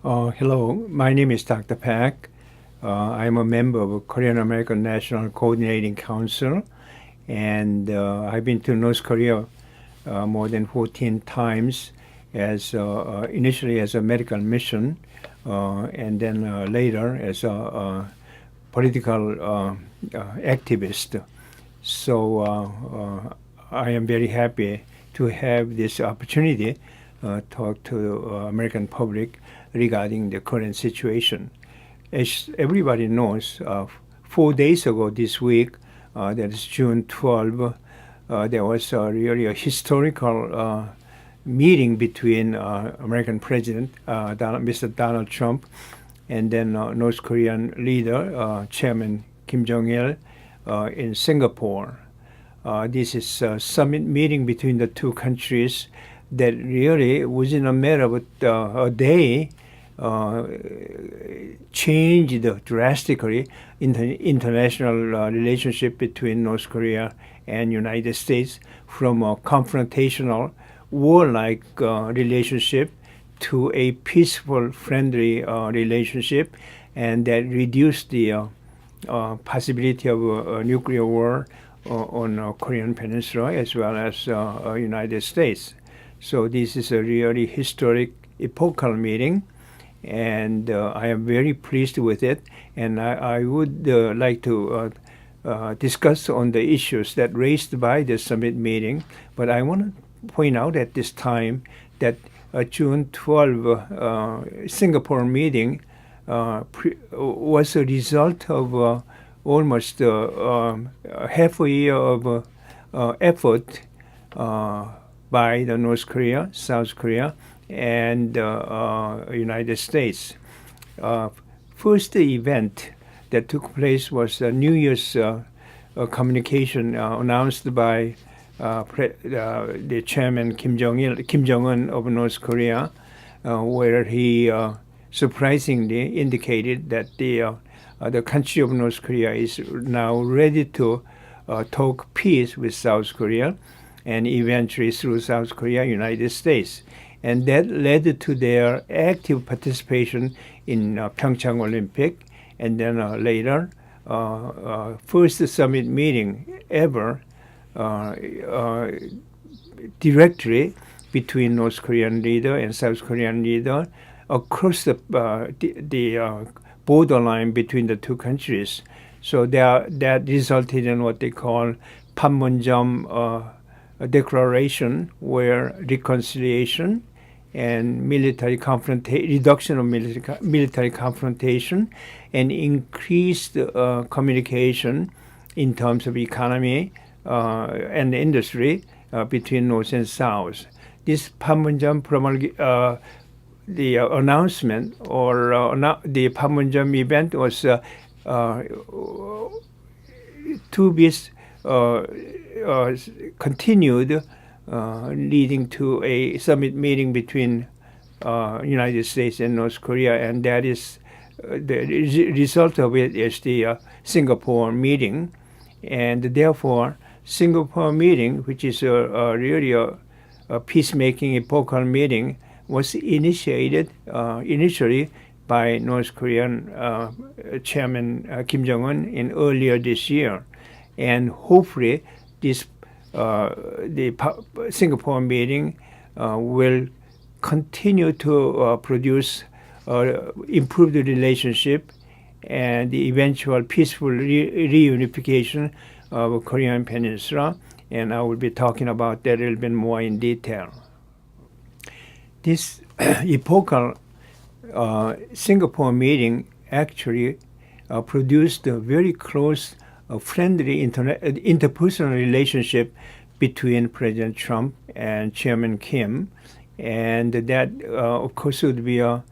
Hello, my name is Dr. Pak. I'm a member of Korean American National Coordinating Council, and I've been to North Korea more than 14 times, as initially as a medical mission, and then later as a political activist. So I am very happy to have this opportunity talk to American public regarding the current situation. As everybody knows, 4 days ago this week, that is June 12, there was really a historical meeting between American President Mr. Donald Trump and then North Korean leader, Chairman Kim Jong-il, in Singapore. This is a summit meeting between the two countries that really, within a matter of a day, changed drastically in the international relationship between North Korea and United States from a confrontational, warlike relationship to a peaceful, friendly relationship, and that reduced the possibility of a nuclear war on Korean Peninsula as well as United States. So this is a really historic, epochal meeting, and I am very pleased with it. And I would like to discuss on the issues that raised by the summit meeting. But I want to point out at this time that June 12 Singapore meeting was a result of almost half a year of effort by the North Korea, South Korea, and United States. First event that took place was the New Year's communication announced by the chairman Kim Jong-un of North Korea, where he surprisingly indicated that the country of North Korea is now ready to talk peace with South Korea, and eventually through South Korea, United States. And that led to their active participation in Pyeongchang Olympic, and then later, first summit meeting ever directly between North Korean leader and South Korean leader across the borderline between the two countries. So that resulted in what they call Panmunjom declaration, where reconciliation and reduction of military confrontation and increased communication in terms of economy and industry between North and South. This Panmunjom the announcement or the Panmunjom event was to be continued, leading to a summit meeting between United States and North Korea, and that is the result of it is the Singapore meeting, and therefore Singapore meeting, which is really a peacemaking epochal meeting, was initiated initially by North Korean Chairman Kim Jong-un in earlier this year, and hopefully this the Singapore meeting will continue to produce improved relationship and the eventual peaceful reunification of Korean Peninsula, and I will be talking about that a little bit more in detail. This epochal Singapore meeting actually produced a very close, friendly interpersonal relationship between President Trump and Chairman Kim, and that, of course, would be a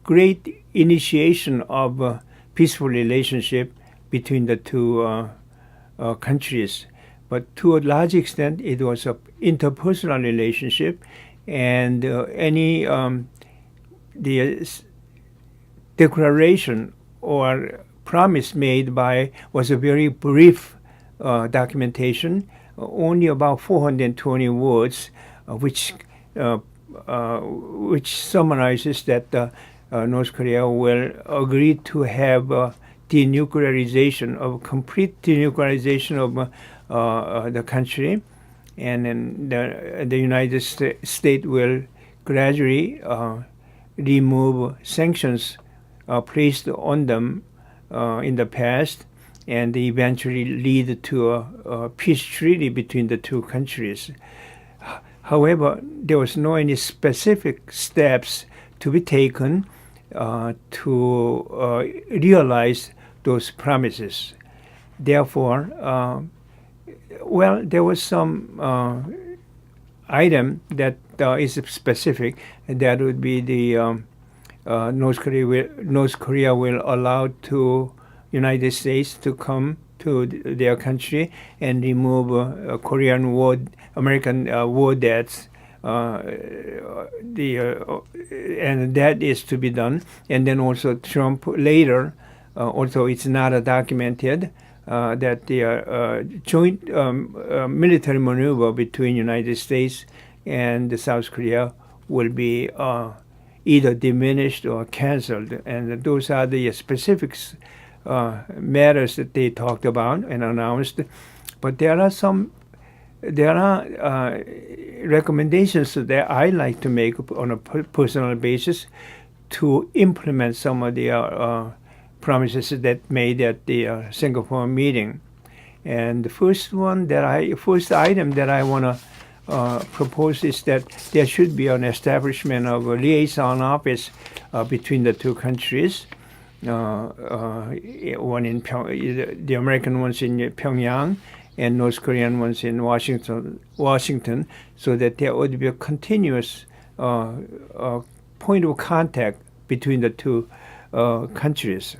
great initiation of a peaceful relationship between the two countries. But to a large extent, it was an interpersonal relationship, and the declaration or promise made by was a very brief documentation, only about 420 words, which which summarizes that North Korea will agree to have complete denuclearization of the country, and then the United States will gradually remove sanctions placed on them in the past, and eventually lead to a peace treaty between the two countries. However, there was no any specific steps to be taken to realize those promises. Therefore, there was some item that is specific, and that would be the North Korea will allow to United States to come to their country and remove American war debts. And that is to be done. And then also Trump later, although it's not documented, that the joint military maneuver between United States and South Korea will be either diminished or canceled. And those are the specifics matters that they talked about and announced. But there are recommendations that I like to make on a personal basis to implement some of the promises that made at the Singapore meeting. And the first item that I want to propose is that there should be an establishment of a liaison office between the two countries. One in the American ones in Pyongyang, and North Korean ones in Washington, so that there would be a continuous point of contact between the two countries.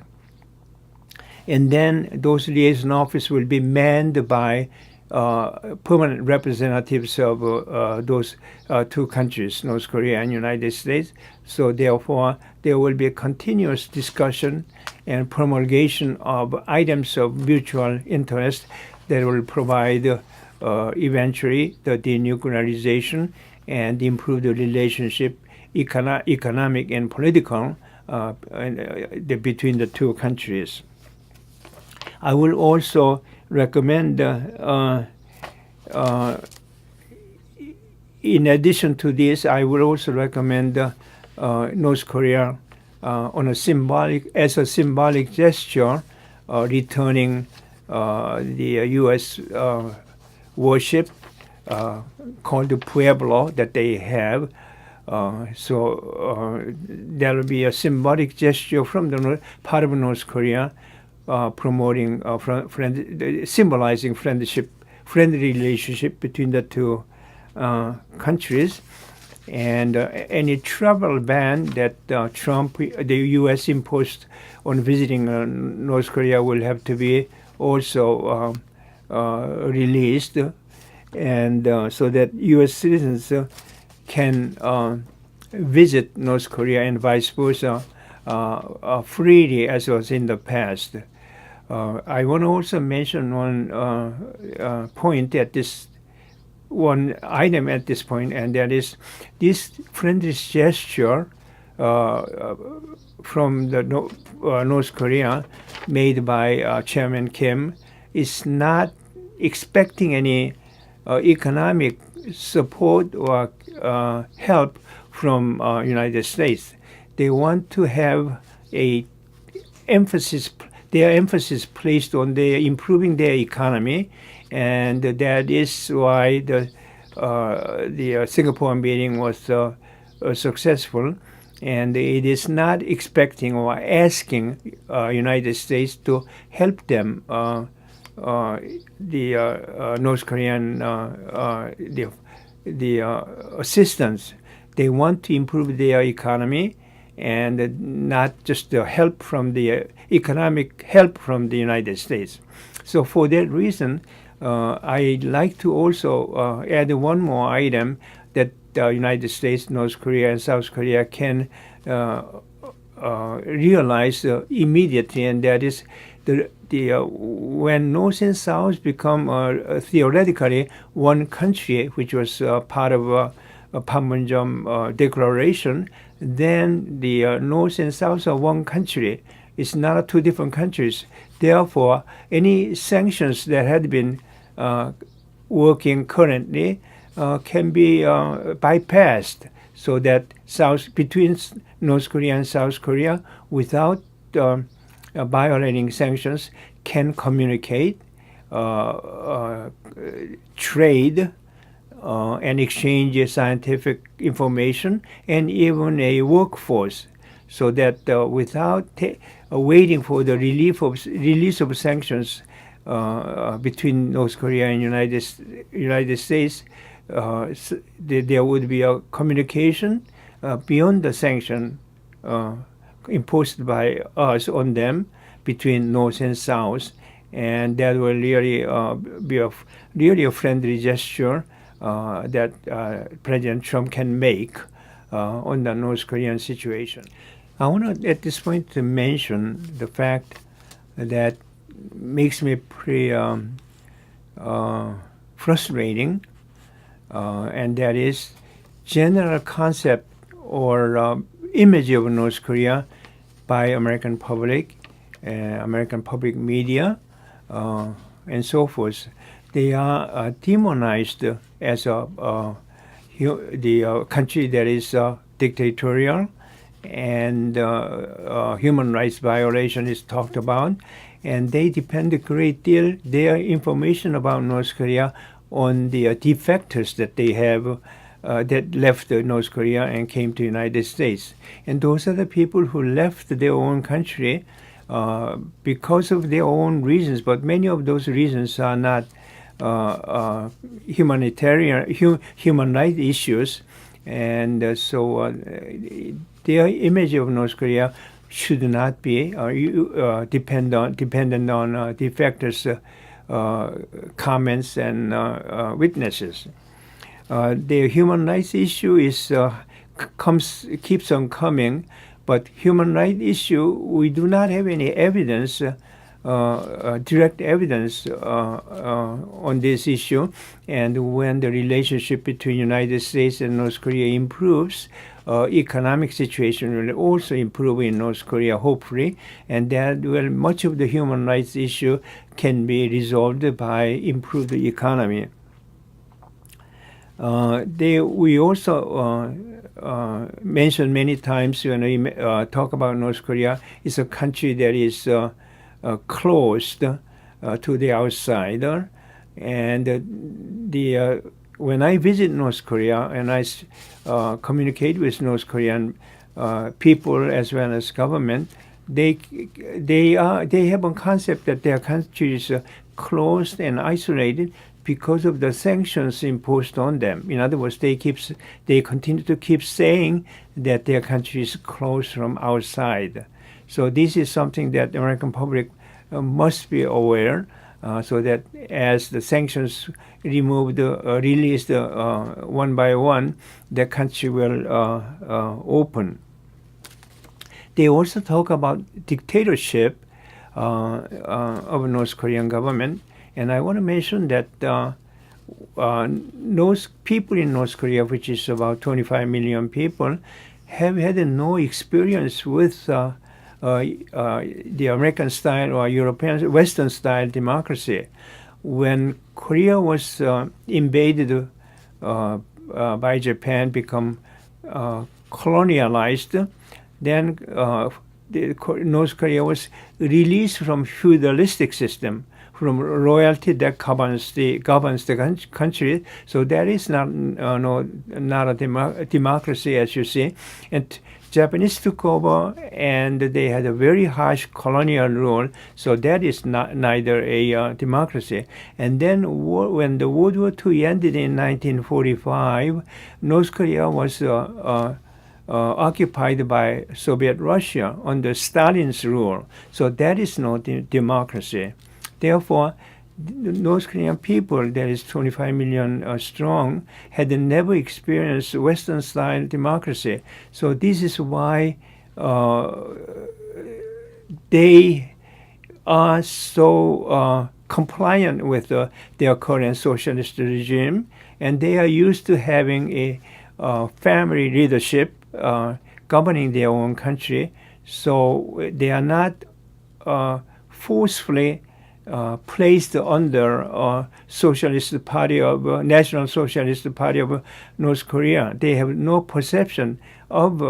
And then those liaison offices will be manned by permanent representatives of those two countries, North Korea and United States. So therefore, there will be a continuous discussion and promulgation of items of mutual interest that will provide eventually the denuclearization and improve the relationship, economic and political, between the two countries. I will also recommend, in addition to this, I will also recommend North Korea as a symbolic gesture, returning the U.S. worship called Pueblo that they have. So there will be a symbolic gesture from the part of North Korea, promoting, symbolizing friendly relationship between the two countries. And any travel ban that the U.S. imposed on visiting North Korea will have to be also released, and so that U.S. citizens can visit North Korea and vice versa freely, as was in the past. I want to also mention one point at this. One item at this point, and that is this friendly gesture from the North Korea made by Chairman Kim is not expecting any economic support or help from United States. They want to have their emphasis placed on improving their economy. And that is why the Singapore meeting was successful, and it is not expecting or asking United States to help them the North Korean the assistance. They want to improve their economy, and not just the help from the economic help from the United States. So for that reason, I'd like to also add one more item that the United States, North Korea, and South Korea can realize immediately, and that is when North and South become theoretically one country, which was part of Panmunjom Declaration, then the North and South are one country. It's not two different countries. Therefore, any sanctions that had been working currently can be bypassed, so that between North Korea and South Korea, without violating sanctions, can communicate, trade, and exchange scientific information, and even a workforce, so that without waiting for the release of sanctions between North Korea and United States, there would be a communication beyond the sanction imposed by us on them between North and South, and that will really be a friendly gesture that President Trump can make on the North Korean situation. I want to, at this point, to mention the fact that makes me pretty frustrating, and that is general concept or image of North Korea by American public, American public media, and so forth. They are demonized as the country that is dictatorial, and human rights violation is talked about, and they depend a great deal, their information about North Korea, on the defectors that they have that left North Korea and came to the United States. And those are the people who left their own country because of their own reasons, but many of those reasons are not humanitarian, human rights issues, and so their image of North Korea should not be dependent on defectors' comments and witnesses. The human rights issue keeps on coming, but human rights issue, we do not have any evidence, direct evidence on this issue. And when the relationship between United States and North Korea improves, economic situation will also improve in North Korea, hopefully, and that much of the human rights issue can be resolved by improved economy. We also mentioned many times when we talk about North Korea, it's a country that is closed to the outsider, and when I visit North Korea and I communicate with North Korean people as well as government, they have a concept that their country is closed and isolated because of the sanctions imposed on them. In other words, they continue to keep saying that their country is closed from outside. So this is something that the American public must be aware, so that as the sanctions released one by one, the country will open. They also talk about dictatorship of North Korean government, and I want to mention that people in North Korea, which is about 25 million people, have had no experience with the American style or European Western style democracy. When Korea was invaded by Japan, become colonialized, then North Korea was released from feudalistic system, from royalty that governs the country. So that is not a democracy, as you see. And Japanese took over, and they had a very harsh colonial rule. So that is neither a democracy. And then when the World War II ended in 1945, North Korea was occupied by Soviet Russia under Stalin's rule. So that is not democracy. Therefore, the North Korean people, that is 25 million strong, had never experienced Western-style democracy. So this is why they are so compliant with their current socialist regime, and they are used to having a family leadership governing their own country. So they are not forcefully placed under Socialist Party of National Socialist Party of North Korea. They have no perception of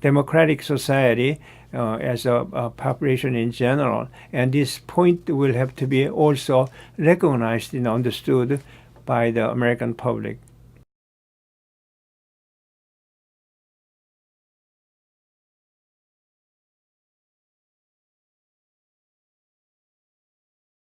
democratic society as a population in general, and this point will have to be also recognized and understood by the American public.